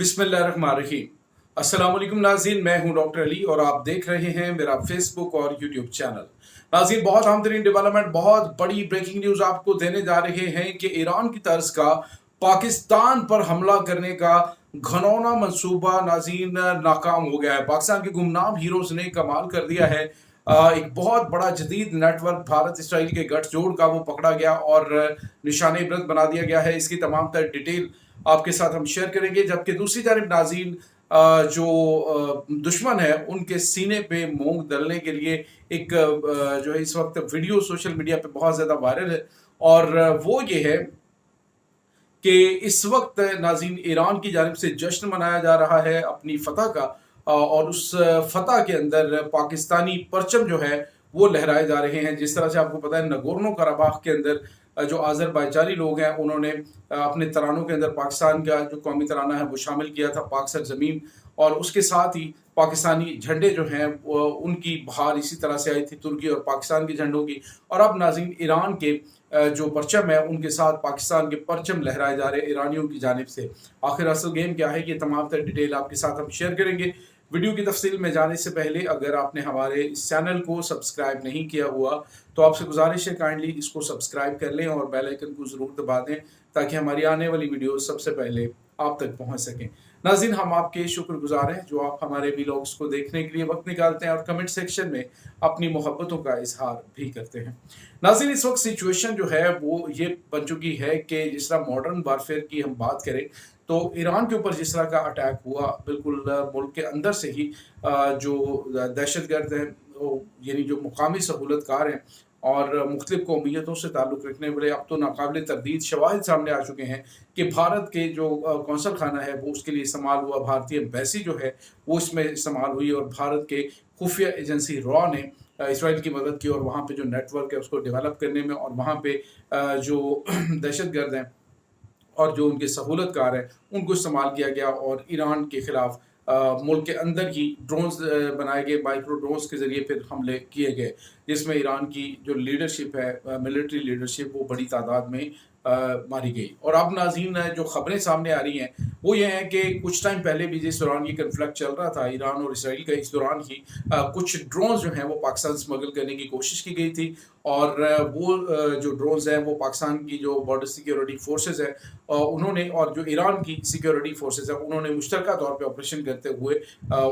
बिस्मिल्लाहिर्रहमानिर्रहीम। अस्सलाम वालेकुम नाज़रीन, मैं हूं डॉक्टर अली और आप देख रहे हैं मेरा फेसबुक और यूट्यूब चैनल। नाज़रीन, बहुत अहम तरीन डेवलपमेंट, बहुत बड़ी ब्रेकिंग न्यूज़ आपको देने जा रहे हैं कि ईरान की तर्ज का पाकिस्तान पर हमला करने का घनौना मंसूबा नाज़रीन नाकाम हो गया है। पाकिस्तान के गुमनाम हीरोज ने कमाल कर दिया है। एक बहुत बड़ा जदीद नेटवर्क भारत इसराइल के गठजोड़ का वो पकड़ा गया और निशाने इबरत बना दिया गया है। इसकी तमाम तर डिटेल आपके साथ हम शेयर करेंगे, जबकि दूसरी जानब नाज़रीन जो दुश्मन है उनके सीने पे मूंग दलने के लिए एक जो है इस वक्त वीडियो सोशल मीडिया पे बहुत ज़्यादा वायरल है और वो ये है कि इस वक्त नाज़रीन ईरान की जानिब से जश्न मनाया जा रहा है अपनी फतह का, और उस फतह के अंदर पाकिस्तानी परचम जो है वो लहराए जा रहे हैं। जिस तरह से आपको पता है, नगोर्नो कराबाख के अंदर जो आज़रबाईजानी लोग हैं उन्होंने अपने तरानों के अंदर पाकिस्तान का जो कौमी तराना है वो शामिल किया था, पाक सर ज़मीन, और उसके साथ ही पाकिस्तानी झंडे जो हैं उनकी बहार इसी तरह से आई थी, तुर्की और पाकिस्तान के झंडों की। और अब नाज़रीन ईरान के जो परचम है उनके साथ पाकिस्तान के परचम लहराए जा रहे हैं ईरानियों की जानिब से। आखिर असल गेम क्या है, ये तमाम तर डिटेल आपके साथ हम शेयर करेंगे। वीडियो की तफसील में जाने से पहले अगर आपने हमारे इस चैनल को सब्सक्राइब नहीं किया हुआ तो आपसे गुजारिश है काइंडली इसको सब्सक्राइब कर लें और बेल आइकन को ज़रूर दबा दें ताकि हमारी आने वाली वीडियो सबसे पहले आप तक पहुंच सकें। नाज़रीन, हम आपके शुक्रगुजार हैं जो आप हमारे व्लॉग्स को देखने के लिए वक्त निकालते हैं और कमेंट सेक्शन में अपनी मोहब्बतों का इजहार भी करते हैं। नाज़रीन, इस वक्त सिचुएशन जो है वो ये बन चुकी है कि जिस तरह मॉडर्न वारफेयर की हम बात करें तो ईरान के ऊपर जिस तरह का अटैक हुआ, बिल्कुल मुल्क के अंदर से ही जो दहशतगर्द हैं, यानी जो मुकामी सहूलतकार हैं और मुख्तलिफ कौमियतों से ताल्लुक़ रखने वाले, अब तो नाकाबिल तरदीद शवाहिद सामने आ चुके हैं कि भारत के जो कौंसल खाना है वो उसके लिए इस्तेमाल हुआ, भारतीय एम्बेसी जो है वो इसमें इस्तेमाल हुई और भारत के खुफिया एजेंसी रॉ ने इसराइल की मदद की और वहाँ पे जो नेटवर्क है उसको डेवलप करने में, और वहाँ पे जो दहशतगर्द हैं और जो उनके सहूलतकार हैं उनको इस्तेमाल किया गया और ईरान के खिलाफ मुल्क के अंदर ही ड्रोन्स बनाए गए, माइक्रो ड्रोन्स के ज़रिए फिर हमले किए गए, जिसमें ईरान की जो लीडरशिप है, मिलिट्री लीडरशिप, वो बड़ी तादाद में मारी गई। और अब नाज़रीन जो ख़बरें सामने आ रही हैं वो ये हैं कि कुछ टाइम पहले भी जिस दौरान ये कन्फ्लिक्ट चल रहा था ईरान और इसराइल का, इस दौरान ही कुछ ड्रोन्स जो हैं वो पाकिस्तान स्मगल करने की कोशिश की गई थी और वो जो ड्रोन्स हैं वो पाकिस्तान की जो बॉर्डर सिक्योरिटी फोर्सेज है उन्होंने, और जो ईरान की सिक्योरिटी फोर्सेज है उन्होंने मुश्तरका तौर पे ऑपरेशन करते हुए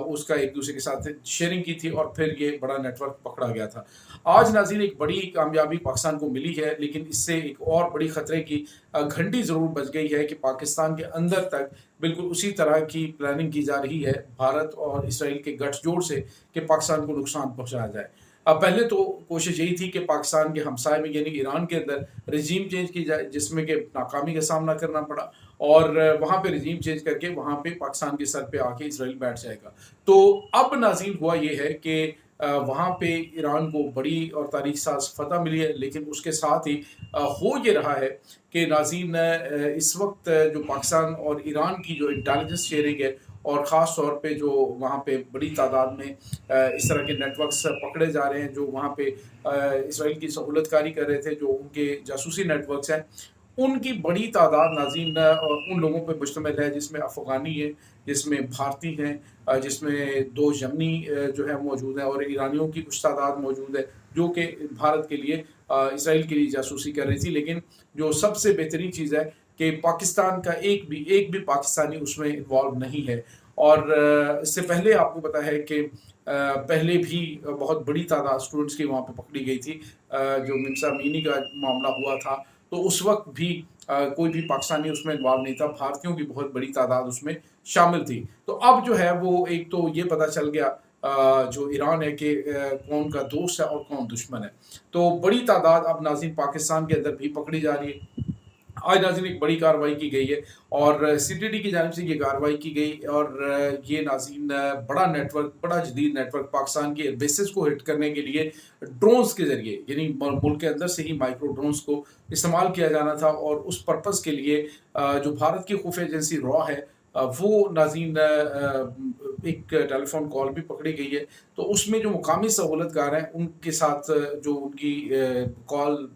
उसका एक दूसरे के साथ शेयरिंग की थी और फिर ये बड़ा नेटवर्क पकड़ा गया था। आज नाज़रीन एक बड़ी कामयाबी पाकिस्तान को मिली है, लेकिन इससे एक और बड़ी ख़तरे की घंटी ज़रूर बज गई है कि पाकिस्तान के अंदर तक बिल्कुल उसी तरह की प्लानिंग की जा रही है भारत और इसराइल के गठजोड़ से कि पाकिस्तान को नुकसान पहुँचाया जाए। अब पहले तो कोशिश यही थी कि पाकिस्तान के हमसाए में यानी ईरान के अंदर रजीम चेंज की जाए, जिसमें कि नाकामी का सामना करना पड़ा और वहाँ पे रजीम चेंज करके वहाँ पे पाकिस्तान के सर पे आके इसराइल बैठ जाएगा। तो अब नाज़रीन हुआ ये है कि वहाँ पे ईरान को बड़ी और तारीख साज फतह मिली है, लेकिन उसके साथ ही हो ये रहा है कि नाज़रीन इस वक्त जो पाकिस्तान और ईरान की जो इंटेलिजेंस शेयरिंग है और ख़ास तौर पे जो वहाँ पे बड़ी तादाद में इस तरह के नेटवर्क्स पकड़े जा रहे हैं जो वहाँ पे इसराइल की सहूलतकारी कर रहे थे, जो उनके जासूसी नेटवर्क्स हैं, उनकी बड़ी तादाद नाज़रीन उन लोगों पे मुश्तमिल है जिसमें अफ़गानी है, जिसमें भारतीय हैं, जिसमें 2 यमनी जो है मौजूद हैं और ईरानियों की कुछ तादाद मौजूद है जो कि भारत के लिए इसराइल के लिए जासूसी कर रही थी। लेकिन जो सबसे बेहतरीन चीज़ है कि पाकिस्तान का एक भी पाकिस्तानी उसमें इन्वॉल्व नहीं है। और इससे पहले आपको पता है कि पहले भी बहुत बड़ी तादाद स्टूडेंट्स की वहाँ पे पकड़ी गई थी, जो मिमसा अमीनी का मामला हुआ था तो उस वक्त भी कोई भी पाकिस्तानी उसमें इन्वॉल्व नहीं था, भारतीयों की बहुत बड़ी तादाद उसमें शामिल थी। तो अब जो है वो एक तो ये पता चल गया जो ईरान है कि कौन का दोस्त है और कौन दुश्मन है। तो बड़ी तादाद अब नाज़रीन पाकिस्तान के अंदर भी पकड़ी जा रही है। आज नाज़रीन एक बड़ी कार्रवाई की गई है और सीटीडी की जानिब से ये कार्रवाई की गई और ये नाज़रीन बड़ा नेटवर्क, बड़ा जदीद नेटवर्क पाकिस्तान के बेसिस को हिट करने के लिए ड्रोन्स के ज़रिए, यानी मुल्क के अंदर से ही माइक्रो ड्रोन्स को इस्तेमाल किया जाना था और उस पर्पज़ के लिए जो भारत की खुफिया एजेंसी रॉ है वो नाज़रीन एक टेलीफोन कॉल भी पकड़ी गई है। तो उसमें जो मुकामी सहूलतकार हैं उनके साथ जो उनकी कॉल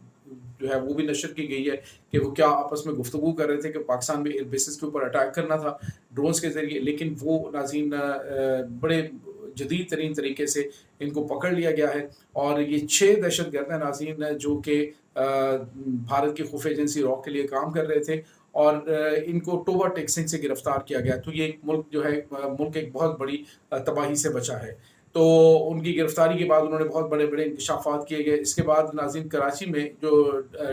जो है वो भी नशर की गई है कि वो क्या आपस में गुफ्तगू कर रहे थे कि पाकिस्तान में एयर बेसिस के ऊपर अटैक करना था ड्रोन्स के ज़रिए, लेकिन वो नाज़रीन बड़े जदीद तरीन तरीके से इनको पकड़ लिया गया है। और ये 6 दहशतगर्द हैं नाज़रीन जो कि भारत की खुफिया एजेंसी रॉ के लिए काम कर रहे थे और इनको टोबा टेक्सिन से गिरफ्तार किया गया। तो ये मुल्क जो है मुल्क एक बहुत बड़ी तबाही से बचा है। तो उनकी गिरफ्तारी के बाद उन्होंने बहुत बड़े बड़े इंकशाफात किए गए। इसके बाद नाज़रीन कराची में जो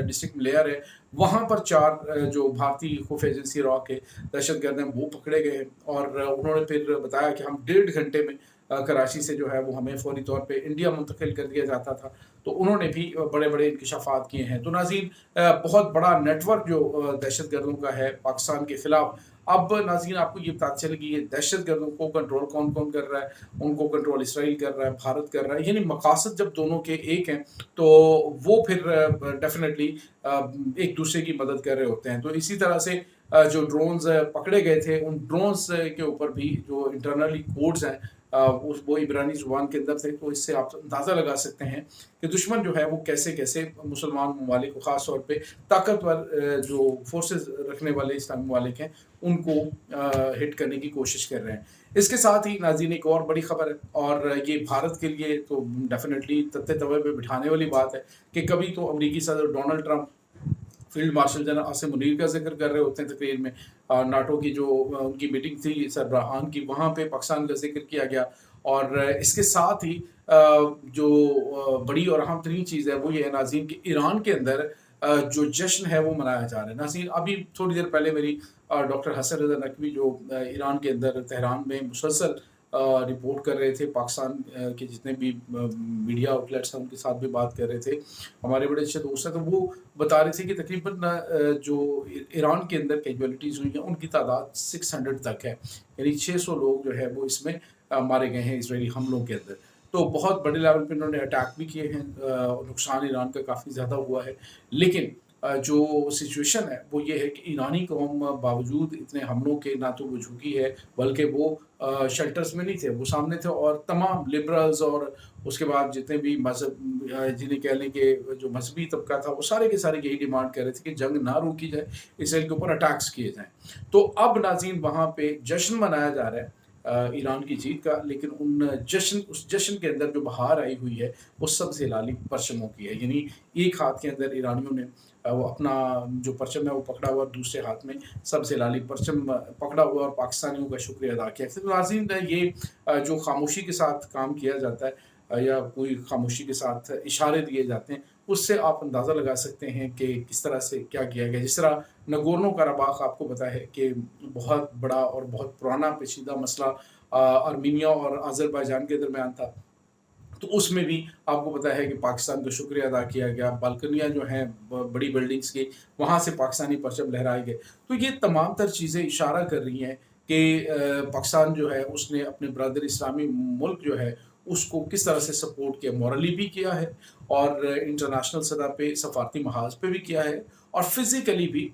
डिस्ट्रिक्ट मेयर है वहाँ पर 4 जो भारतीय खुफिया एजेंसी रॉ के दहशतगर्द हैं वो पकड़े गए और उन्होंने फिर बताया कि हम 1.5 घंटे में कराची से जो है वो हमें फौरी तौर पे इंडिया मुंतकिल कर दिया जाता था। तो उन्होंने भी बड़े बड़े इंकशाफात किए हैं। तो नाज़रीन बहुत बड़ा नेटवर्क जो दहशतगर्दों का है पाकिस्तान के ख़िलाफ़। अब नाज़रीन आपको ये पता चल कि ये दहशतगर्दों को कंट्रोल कौन कौन कर रहा है। उनको कंट्रोल इसराइल कर रहा है, भारत कर रहा है, यानी मकासद जब दोनों के एक हैं तो वो फिर डेफिनेटली एक दूसरे की मदद कर रहे होते हैं। तो इसी तरह से जो ड्रोन्स पकड़े गए थे उन ड्रोन्स के ऊपर भी जो इंटरनली कोड्स हैं वो इब्रानी ज़ुबान के अंदर थे। तो इससे आप अंदाज़ा लगा सकते हैं कि दुश्मन जो है वो कैसे कैसे मुसलमान ममालिक को ख़ास तौर पे ताकतवर जो फोर्सेस रखने वाले इस्लामी ममालिक हैं उनको हिट करने की कोशिश कर रहे हैं। इसके साथ ही नाज़रीन एक और बड़ी खबर है और ये भारत के लिए तो डेफिनेटली तख्ते तवे पे बिठाने वाली बात है कि कभी तो अमेरिकी सदर Donald Trump field marshal general Asim Munir का जिक्र कर रहे होते हैं तकरीर में। नाटो की जो उनकी मीटिंग थी सरबराहान की वहाँ पे पाकिस्तान का जिक्र किया गया। और इसके साथ ही जो बड़ी और अहम तरीन चीज़ है वो ये है नाज़रीन कि ईरान के अंदर जो जश्न है वो मनाया जा रहा है। नाज़रीन अभी थोड़ी देर पहले मेरी डॉक्टर हसन रज़ा नकवी जो ईरान के अंदर तेहरान में मुसलसल रिपोर्ट कर रहे थे, पाकिस्तान के जितने भी मीडिया आउटलेट्स हैं उनके साथ भी बात कर रहे थे, हमारे बड़े अच्छे दोस्त हैं। तो वो बता रहे थे कि तकरीबन जो ईरान के अंदर कैजुअलिटीज़ हुई हैं उनकी तादाद 600 तक है, यानी 600 लोग जो है वो इसमें मारे गए हैं इसराइली हमलों के अंदर। तो बहुत बड़े लेवल पे उन्होंने अटैक भी किए हैं, नुकसान ईरान का काफ़ी ज़्यादा हुआ है। लेकिन जो सिचुएशन है वो ये है कि ईरानी कौम बावजूद इतने हमलों के ना तो वो झुकी है बल्कि वो शेल्टर्स में नहीं थे, वो सामने थे। और तमाम लिबरल्स और उसके बाद जितने भी मज़हब जिन्हें कह लें कि जो मजहबी तबका था वो सारे के सारे यही डिमांड कर रहे थे कि जंग ना रोकी जाए, इसराइल के ऊपर अटैक्स किए जाएँ। तो अब नाज़रीन वहाँ पे जश्न मनाया जा रहा है ईरान की जीत का, लेकिन उस जश्न के अंदर जो बहार आई हुई है वो सबसे लाली परचमों की है। यानी एक हाथ के अंदर ईरानियों ने वो अपना जो परचम है वो पकड़ा हुआ और दूसरे हाथ में सबसे लाली परचम पकड़ा हुआ और पाकिस्तानियों का शुक्रिया अदा किया। तो नाज़रीन ये जो खामोशी के साथ काम किया जाता है या कोई खामोशी के साथ इशारे दिए जाते हैं उससे आप अंदाज़ा लगा सकते हैं कि किस तरह से क्या किया गया। जिस तरह नगोर्नो कराबाख आपको पता है कि बहुत बड़ा और बहुत पुराना पेचीदा मसला आर्मीनिया और अज़रबैजान के दरमियान था। तो उसमें भी आपको पता है कि पाकिस्तान का शुक्रिया अदा किया गया, बालकनियाँ जो हैं बड़ी बिल्डिंग्स की वहाँ से पाकिस्तानी परचम लहराए गए। तो ये तमाम तर चीज़ें इशारा कर रही हैं कि पाकिस्तान जो है उसने अपने ब्रदर इस्लामी मुल्क जो है उसको किस तरह से सपोर्ट किया, मॉरली भी किया है और इंटरनेशनल सतह पे सफारती महाज पे भी किया है और फिज़िकली भी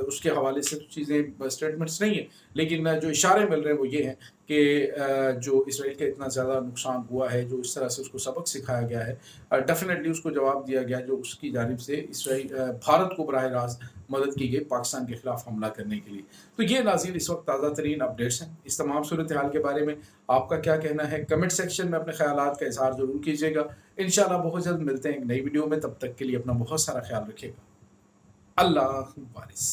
उसके हवाले से तो चीज़ें स्टेटमेंट्स नहीं है, लेकिन जो इशारे मिल रहे हैं वो ये हैं कि जो इसराइल का इतना ज़्यादा नुकसान हुआ है, जो इस तरह से उसको सबक सिखाया गया है, डेफिनेटली उसको जवाब दिया गया जो उसकी जानिब से इसराइल भारत को बराह रास्त मदद की गई पाकिस्तान के खिलाफ हमला करने के लिए। तो ये नाज़रीन इस वक्त ताज़ा तरीन अपडेट्स हैं। इस तमाम सूरत हाल के बारे में आपका क्या कहना है, कमेंट सेक्शन में अपने ख्यालात का इज़हार ज़रूर कीजिएगा। इंशाअल्लाह बहुत जल्द मिलते हैं एक नई वीडियो में, तब तक के लिए अपना बहुत सारा ख्याल रखिएगा। अल्लाह वारिस।